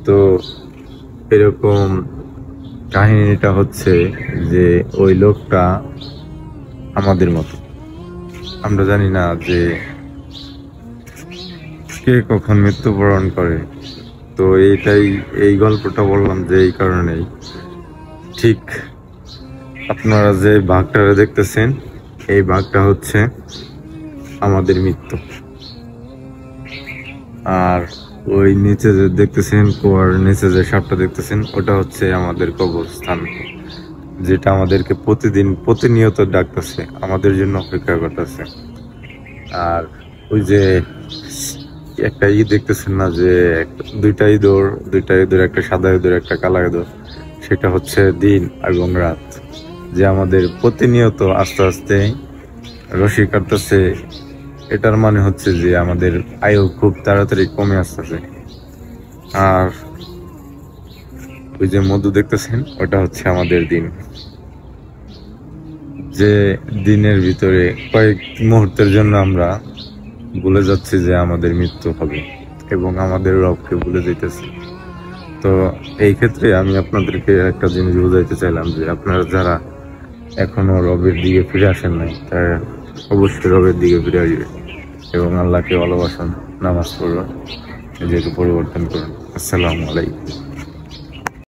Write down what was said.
তো এরকম কাহিনীটা হচ্ছে যে ওই লোকটা আমাদের মতো, আমরা জানি না যে কে কখন মৃত্যুবরণ করে। তো এই গল্পটা বললাম যে এই কারণেই, ঠিক আপনারা যে বাঘটারে দেখতেছেন এই বাঘটা হচ্ছে আমাদের মৃত্যু। আর ওই নিচে যে দেখতেছেন, কুয়ার নিচে যে সাপটা দেখতেছেন, ওটা হচ্ছে আমাদের কবরস্থান, যেটা আমাদেরকে প্রতিনিয়ত ডাকতেছে, আমাদের জন্য অপেক্ষা করতেছে। আর ওই যে একটা দেখতেছেন না, যে দুইটা ইঁদুর, একটা সাদা ইঁদুর একটা কালা ইঁদুর, সেটা হচ্ছে দিন এবং রাত, যে আমাদের প্রতিনিয়ত আস্তে আস্তে রশি কাটতেছে। এটার মানে হচ্ছে যে আমাদের আয়ু খুব তাড়াতাড়ি কমে আসতেছে। আর ওই যে মধু দেখতেছেন, ওটা হচ্ছে আমাদের দিন, যে দিনের ভিতরে কয়েক মুহূর্তের জন্য আমরা ভুলে যাচ্ছি যে আমাদের মৃত্যু হবে এবং আমাদের রবকে ভুলে যেতেছি। তো এই ক্ষেত্রে আমি আপনাদেরকে একটা জিনিস বুঝাইতে চাইলাম যে আপনারা যারা এখনো রবের দিকে ফিরে আসেন নাই, তারা অবশ্যই রবের দিকে ফিরে আসবে এবং আল্লাহকে ভালোবাসুন, নামাজ পড়ুন, নিজেকে পরিবর্তন করুন। আসসালামু আলাইকুম।